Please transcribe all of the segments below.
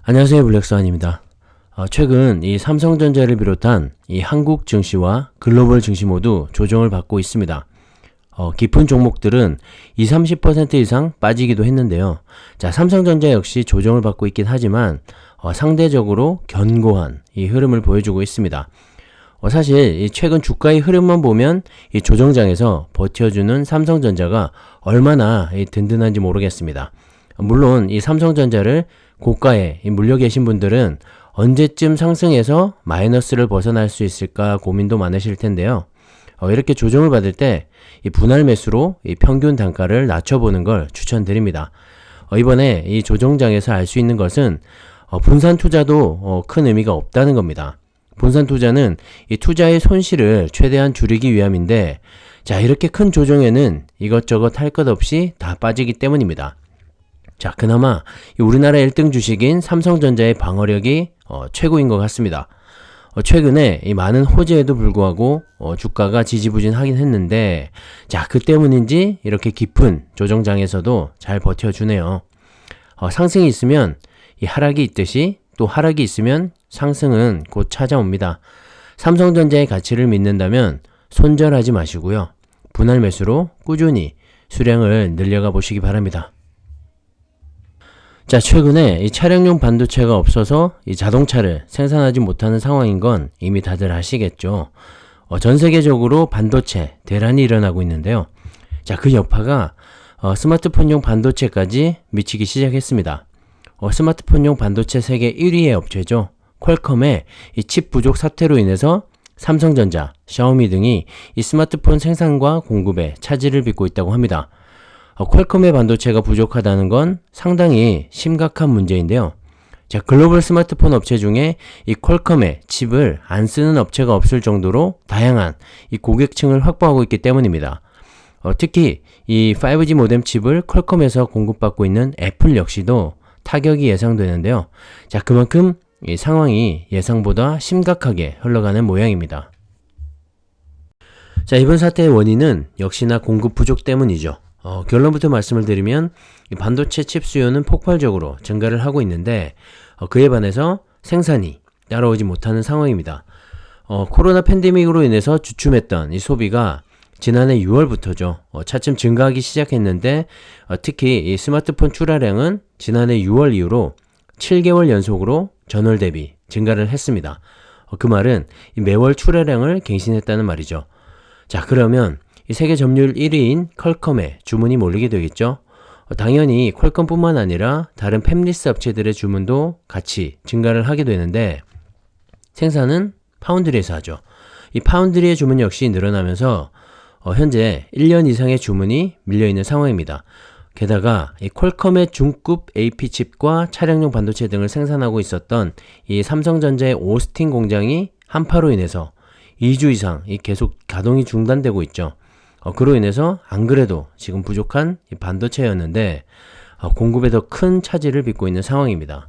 안녕하세요, 블랙스완입니다. 최근 이 삼성전자를 비롯한 이 한국 증시와 글로벌 증시 모두 조정을 받고 있습니다. 깊은 종목들은 20-30% 이상 빠지기도 했는데요. 자, 삼성전자 역시 조정을 받고 있긴 하지만 상대적으로 견고한 이 흐름을 보여주고 있습니다. 사실 이 최근 주가의 흐름만 보면 이 조정장에서 버텨주는 삼성전자가 얼마나 든든한지 모르겠습니다. 물론 이 삼성전자를 고가에 물려 계신 분들은 언제쯤 상승해서 마이너스를 벗어날 수 있을까 고민도 많으실 텐데요. 이렇게 조정을 받을 때 이 분할 매수로 이 평균 단가를 낮춰보는 걸 추천드립니다. 이번에 이 조정장에서 알 수 있는 것은 분산 투자도 큰 의미가 없다는 겁니다. 분산 투자는 이 투자의 손실을 최대한 줄이기 위함인데, 자, 이렇게 큰 조정에는 이것저것 할 것 없이 다 빠지기 때문입니다. 자, 그나마 우리나라 1등 주식인 삼성전자의 방어력이 최고인 것 같습니다. 최근에 이 많은 호재에도 불구하고 주가가 지지부진하긴 했는데, 자, 그 때문인지 이렇게 깊은 조정장에서도 잘 버텨주네요. 상승이 있으면 이 하락이 있듯이 또 하락이 있으면 상승은 곧 찾아옵니다. 삼성전자의 가치를 믿는다면 손절하지 마시고요. 분할 매수로 꾸준히 수량을 늘려가 보시기 바랍니다. 자, 최근에 이 차량용 반도체가 없어서 이 자동차를 생산하지 못하는 상황인 건 이미 다들 아시겠죠. 전 세계적으로 반도체 대란이 일어나고 있는데요. 자, 그 여파가 스마트폰용 반도체까지 미치기 시작했습니다. 스마트폰용 반도체 세계 1위의 업체죠. 퀄컴의 이 칩 부족 사태로 인해서 삼성전자, 샤오미 등이 이 스마트폰 생산과 공급에 차질을 빚고 있다고 합니다. 퀄컴의 반도체가 부족하다는 건 상당히 심각한 문제인데요. 자, 글로벌 스마트폰 업체 중에 이 퀄컴의 칩을 안 쓰는 업체가 없을 정도로 다양한 이 고객층을 확보하고 있기 때문입니다. 특히 이 5G 모뎀 칩을 퀄컴에서 공급받고 있는 애플 역시도 타격이 예상되는데요. 자, 그만큼 이 상황이 예상보다 심각하게 흘러가는 모양입니다. 자, 이번 사태의 원인은 역시나 공급 부족 때문이죠. 결론부터 말씀을 드리면 이 반도체 칩 수요는 폭발적으로 증가를 하고 있는데 그에 반해서 생산이 따라오지 못하는 상황입니다. 코로나 팬데믹으로 인해서 주춤했던 이 소비가 지난해 6월부터죠. 차츰 증가하기 시작했는데 특히 이 스마트폰 출하량은 지난해 6월 이후로 7개월 연속으로 전월 대비 증가를 했습니다. 그 말은 이 매월 출하량을 갱신했다는 말이죠. 자, 그러면 이 세계 점유율 1위인 퀄컴에 주문이 몰리게 되겠죠. 당연히 퀄컴뿐만 아니라 다른 팹리스 업체들의 주문도 같이 증가를 하게 되는데 생산은 파운드리에서 하죠. 이 파운드리의 주문 역시 늘어나면서 현재 1년 이상의 주문이 밀려있는 상황입니다. 게다가 이 퀄컴의 중급 AP칩과 차량용 반도체 등을 생산하고 있었던 이 삼성전자의 오스틴 공장이 한파로 인해서 2주 이상 계속 가동이 중단되고 있죠. 그로 인해서 안 그래도 지금 부족한 이 반도체였는데 공급에 더 큰 차질을 빚고 있는 상황입니다.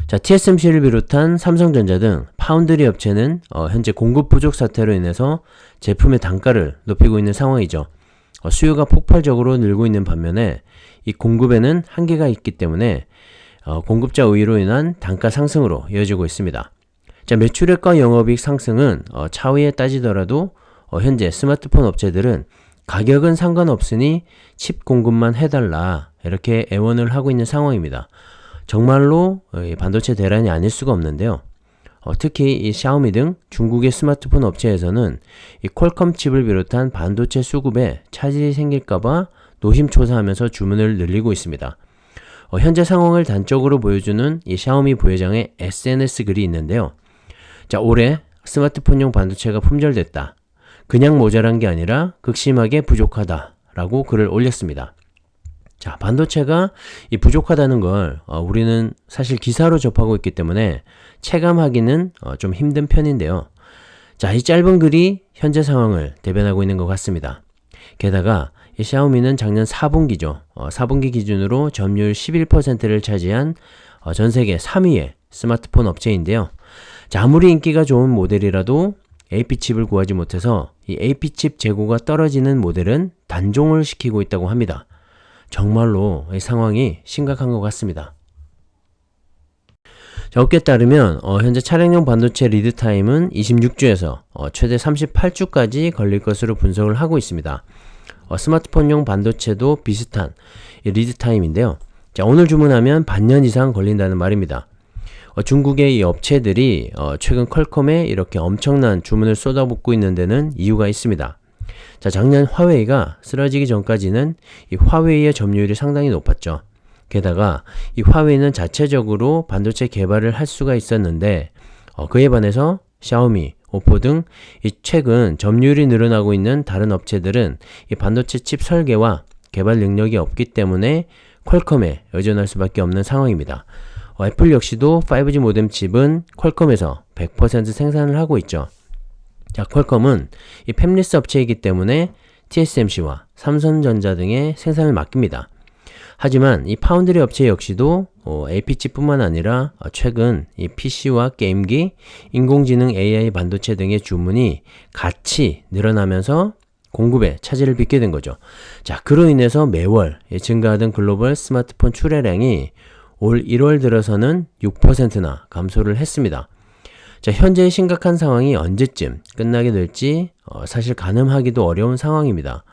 자, TSMC를 비롯한 삼성전자 등 파운드리 업체는 현재 공급 부족 사태로 인해서 제품의 단가를 높이고 있는 상황이죠. 수요가 폭발적으로 늘고 있는 반면에 이 공급에는 한계가 있기 때문에 공급자 우위로 인한 단가 상승으로 이어지고 있습니다. 자, 매출액과 영업이익 상승은 차후에 따지더라도 현재 스마트폰 업체들은 가격은 상관없으니 칩 공급만 해달라 이렇게 애원을 하고 있는 상황입니다. 정말로 반도체 대란이 아닐 수가 없는데요. 특히 이 샤오미 등 중국의 스마트폰 업체에서는 이 퀄컴 칩을 비롯한 반도체 수급에 차질이 생길까봐 노심초사하면서 주문을 늘리고 있습니다. 현재 상황을 단적으로 보여주는 이 샤오미 부회장의 SNS 글이 있는데요. 자, 올해 스마트폰용 반도체가 품절됐다. 그냥 모자란 게 아니라 극심하게 부족하다 라고 글을 올렸습니다. 자, 반도체가 이 부족하다는 걸 우리는 사실 기사로 접하고 있기 때문에 체감하기는 좀 힘든 편인데요. 자, 이 짧은 글이 현재 상황을 대변하고 있는 것 같습니다. 게다가 이 샤오미는 작년 4분기죠. 4분기 기준으로 점유율 11%를 차지한 전 세계 3위의 스마트폰 업체인데요. 자, 아무리 인기가 좋은 모델이라도 AP칩을 구하지 못해서 이 AP칩 재고가 떨어지는 모델은 단종을 시키고 있다고 합니다. 정말로 이 상황이 심각한 것 같습니다. 자, 업계에 따르면 현재 차량용 반도체 리드 타임은 26주에서 최대 38주까지 걸릴 것으로 분석을 하고 있습니다. 스마트폰용 반도체도 비슷한 리드 타임인데요. 자, 오늘 주문하면 반년 이상 걸린다는 말입니다. 중국의 이 업체들이 최근 퀄컴에 이렇게 엄청난 주문을 쏟아붓고 있는 데는 이유가 있습니다. 자, 작년 화웨이가 쓰러지기 전까지는 이 화웨이의 점유율이 상당히 높았죠. 게다가 이 화웨이는 자체적으로 반도체 개발을 할 수가 있었는데 그에 반해서 샤오미, 오포 등 이 최근 점유율이 늘어나고 있는 다른 업체들은 이 반도체 칩 설계와 개발 능력이 없기 때문에 퀄컴에 의존할 수밖에 없는 상황입니다. 애플 역시도 5G 모뎀 칩은 퀄컴에서 100% 생산을 하고 있죠. 자, 퀄컴은 이 팹리스 업체이기 때문에 TSMC와 삼성전자 등의 생산을 맡깁니다. 하지만 이 파운드리 업체 역시도 AP칩뿐만 아니라 최근 이 PC와 게임기, 인공지능 AI 반도체 등의 주문이 같이 늘어나면서 공급에 차질을 빚게 된 거죠. 자, 그로 인해서 매월 증가하던 글로벌 스마트폰 출하량이 올 1월 들어서는 6%나 감소를 했습니다. 자, 현재의 심각한 상황이 언제쯤 끝나게 될지 사실 가늠하기도 어려운 상황입니다.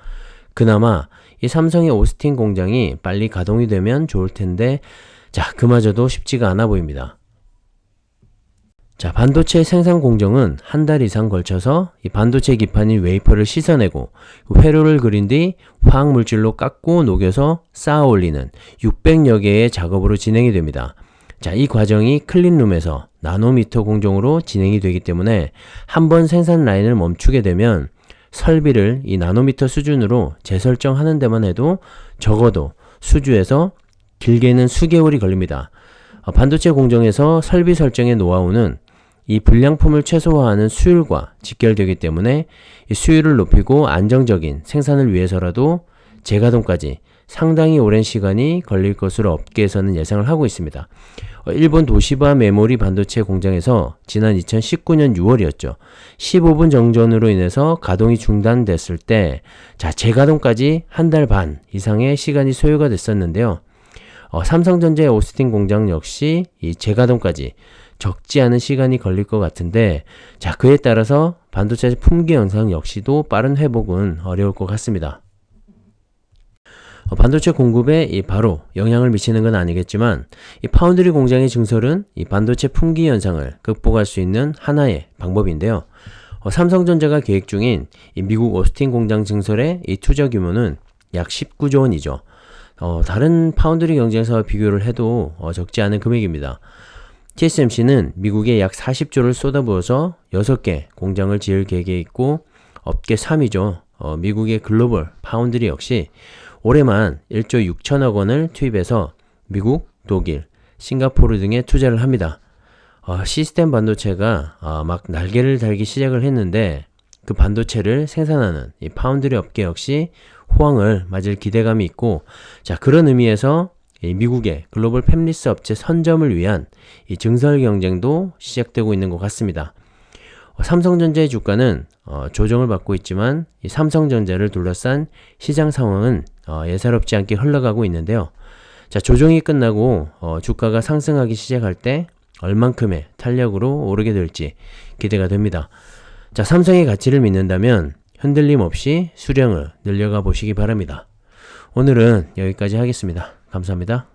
그나마 이 삼성의 오스틴 공장이 빨리 가동이 되면 좋을 텐데, 자, 그마저도 쉽지가 않아 보입니다. 자, 반도체 생산 공정은 한 달 이상 걸쳐서 이 반도체 기판인 웨이퍼를 씻어내고 회로를 그린 뒤 화학 물질로 깎고 녹여서 쌓아 올리는 600여 개의 작업으로 진행이 됩니다. 자, 이 과정이 클린룸에서 나노미터 공정으로 진행이 되기 때문에 한번 생산 라인을 멈추게 되면 설비를 이 나노미터 수준으로 재설정하는 데만 해도 적어도 수주에서 길게는 수개월이 걸립니다. 반도체 공정에서 설비 설정의 노하우는 이 불량품을 최소화하는 수율과 직결되기 때문에 이 수율을 높이고 안정적인 생산을 위해서라도 재가동까지 상당히 오랜 시간이 걸릴 것으로 업계에서는 예상을 하고 있습니다. 일본 도시바 메모리 반도체 공장에서 지난 2019년 6월이었죠. 15분 정전으로 인해서 가동이 중단됐을 때, 자, 재가동까지 한 달 반 이상의 시간이 소요가 됐었는데요. 삼성전자의 오스틴 공장 역시 이 재가동까지 적지 않은 시간이 걸릴 것 같은데, 자, 그에 따라서 반도체 품귀 현상 역시도 빠른 회복은 어려울 것 같습니다. 반도체 공급에 바로 영향을 미치는 건 아니겠지만 이 파운드리 공장의 증설은 이 반도체 품귀 현상을 극복할 수 있는 하나의 방법인데요. 삼성전자가 계획 중인 이 미국 오스틴 공장 증설의 이 투자 규모는 약 19조 원이죠. 다른 파운드리 경쟁사와 비교를 해도 적지 않은 금액입니다. TSMC는 미국에 약 40조를 쏟아부어서 6개 공장을 지을 계획에 있고, 업계 3위죠. 미국의 글로벌 파운드리 역시 올해만 1조 6천억 원을 투입해서 미국, 독일, 싱가포르 등에 투자를 합니다. 시스템 반도체가 막 날개를 달기 시작을 했는데 그 반도체를 생산하는 이 파운드리 업계 역시 호황을 맞을 기대감이 있고, 자, 그런 의미에서 이 미국의 글로벌 팹리스 업체 선점을 위한 이 증설 경쟁도 시작되고 있는 것 같습니다. 삼성전자의 주가는 조정을 받고 있지만 이 삼성전자를 둘러싼 시장 상황은 예사롭지 않게 흘러가고 있는데요. 자, 조정이 끝나고 주가가 상승하기 시작할 때 얼만큼의 탄력으로 오르게 될지 기대가 됩니다. 자, 삼성의 가치를 믿는다면 흔들림 없이 수량을 늘려가 보시기 바랍니다. 오늘은 여기까지 하겠습니다. 감사합니다.